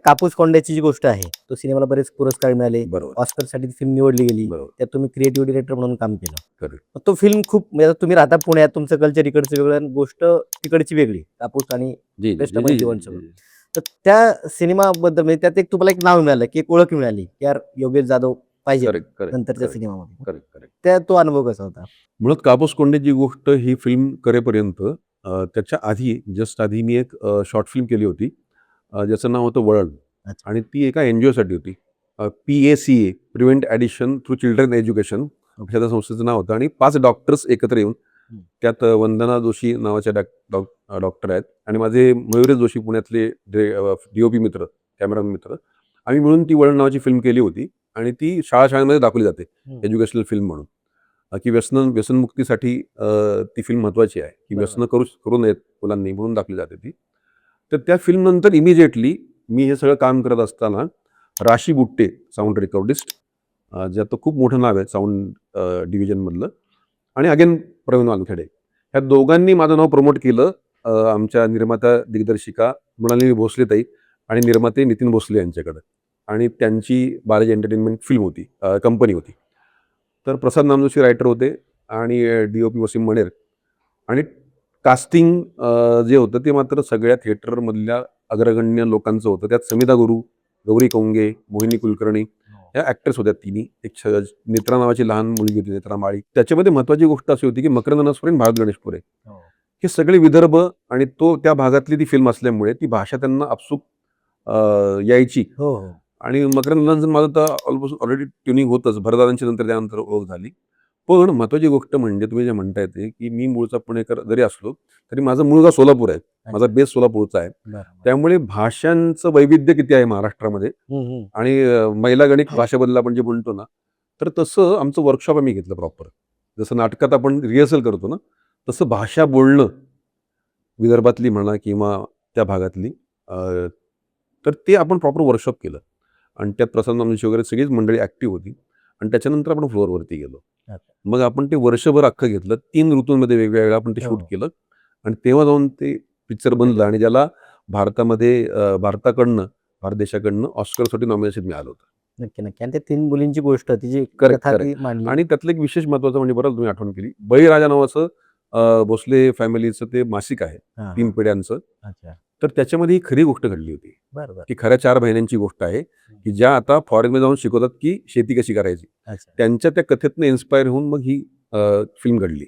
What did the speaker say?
कापूस कोंड्याची जी गोष्ट आहे, तो सिनेमाला बरेच पुरस्कार मिळाले. बरोबर. ऑस्करसाठी ती फिल्म निवडली गेली. बरोबर. त्यात तुम्ही क्रिएटिव्ह डिरेक्टर म्हणून काम केलं. करेक्ट. मग तो फिल्म खूप म्हणजे आता तुम्ही राहता पुण्यात, तुमचं कल्चर इकडचं वेगळं आणि गोष्ट तिकडची वेगळी. कापूस आणि जी, जी, वेस्ट जी, जी, जीवन जी, सगळं. जी. तर त्या सिनेमाबद्दल म्हणजे त्यात एक तुम्हाला एक नाव मिळालं, की एक ओळख मिळाली, की यार योगेश जाधव पाहिजे करेक्ट, करेक्ट, नंतरच्या करेक्ट, सिनेमामध्ये. Correct, correct. त्या तो अनुभव कसा होता? मुळात कापूस कोंड्याची गोष्ट ही फिल्म करेपर्यंत त्याच्या आधी जस्ट आधी मी एक शॉर्ट फिल्म केली होती ज्याचं नाव होतं वळण. अच्छा. आणि ती एका NGOसाठी होती. PACA prevent addiction through children education अशा त्या संस्थेचं नाव होतं. आणि 5 डॉक्टर्स एकत्र येऊन हं. त्यात वंदना जोशी नावाच्या डॉक्टर आहेत आणि माझे मयुरेश जोशी पुण्यातले DOP मित्र, कॅमेरामॅन मित्र. आम्ही मिळून ती वळण नावाची फिल्म केली होती आणि ती शाळांमध्ये दाखवली जाते एज्युकेशनल फिल्म म्हणून. की व्यसनमुक्तीसाठी ती फिल्म महत्त्वाची आहे, की बरोबर. व्यसनं करू नयेत मुलांनी म्हणून दाखवली जाते ती. तर त्या फिल्मनंतर इमिजिएटली मी हे सगळं काम करत असताना राशी बुट्टे साऊंड रेकॉर्डिस्ट ज्याचं खूप मोठं नाव आहे साऊंड डिव्हिजनमधलं, आणि अगेन प्रवीण वानखेडे, ह्या दोघांनी माझं नाव प्रमोट केलं आमच्या निर्माता दिग्दर्शिका मृणालिनी भोसलेताई आणि निर्माते नितीन भोसले यांच्याकडं. आणि त्यांची बालाजी एंटरटेनमेंट फिल्म होती, कंपनी होती. तर प्रसाद नामजोशी रायटर होते आणि DOP वसीम मणेर. आणि कास्टिंग जे होतं ते मात्र सगळ्या थिएटरमधल्या अग्रगण्य लोकांचं होतं. त्यात समिता गुरु, गौरी कोंगे, मोहिनी कुलकर्णी या ॲक्टर्स होत्या तिन्ही. एक नेत्रा नावाची लहान मुलगी होती, नेत्रा माळी. त्याच्यामध्ये महत्त्वाची गोष्ट अशी होती की मकरंद अनासपुरे आणि भारत गणेशपुरे हे सगळे विदर्भ आणि तो त्या भागातली ती फिल्म असल्यामुळे ती भाषा त्यांना आपसूक यायची. हो, हो. आणि मकरंद अनासचं माझं तर ऑलमोस्ट ऑलरेडी ट्युनिंग होतंच. भरदादांची नंतर त्यानंतर ओळख झाली. पण महत्त्वाची गोष्ट म्हणजे तुम्ही जे म्हणताय ते, की मी मूळचा पुणेकर जरी असलो, तरी माझा मूळ गाव सोलापूर आहे. माझा बेस सोलापूरचा आहे. बरं, बरं. त्यामुळे भाषांचं वैविध्य किती आहे महाराष्ट्रामध्ये. हं, हं. आणि मैलागणिक भाषेबद्दल आपण जे म्हणतो ना, तर तसं आमचं वर्कशॉप आम्ही घेतलं प्रॉपर. जसं नाटकात आपण रिहर्सल करतो ना, तसं भाषा बोलणं विदर्भातली म्हणा किंवा त्या भागातली, तर ते आपण प्रॉपर वर्कशॉप केलं. आणि त्यात प्रसाद नामजोशी वगैरे सगळीच मंडळी ॲक्टिव्ह होती. आणि त्याच्यानंतर आपण फ्लोअरवरती गेलो. अच्छा. मग आपण ते वर्षभर अख्खं घेतलं. 3 ऋतूंमध्ये वेगवेगळं आपण ते शूट हो. केलं. आणि तेव्हा जाऊन ते पिक्चर बनलं आणि ज्याला भारतामध्ये भारत देशाकडनं ऑस्करसाठी नॉमिनेशन मिळालं होतं. नक्की, नक्की. आणि त्या 3 मुलींची गोष्ट ती जी करेक्ट, कथा ती करेक्ट. मांडली. आणि त्यातलं एक विशेष महत्त्वाचं म्हणजे बरं तुम्ही आठवण केली. बळीराजा नावाचं भोसले फॅमिलीचं ते मासिक आहे, हां, 3 हां. पिढ्यांचं. अच्छा. तर त्याच्यामध्ये ही खरी गोष्ट घडली होती. बरं, बरं. की खऱ्या 4 बहिणींची गोष्ट आहे, की ज्या आता फॉरेनमध्ये जाऊन शिकवतात की शेती कशी करायची. अच्छा. त्यांच्या त्या कथेतनं इन्स्पायर होऊन मग ही फिल्म घडली.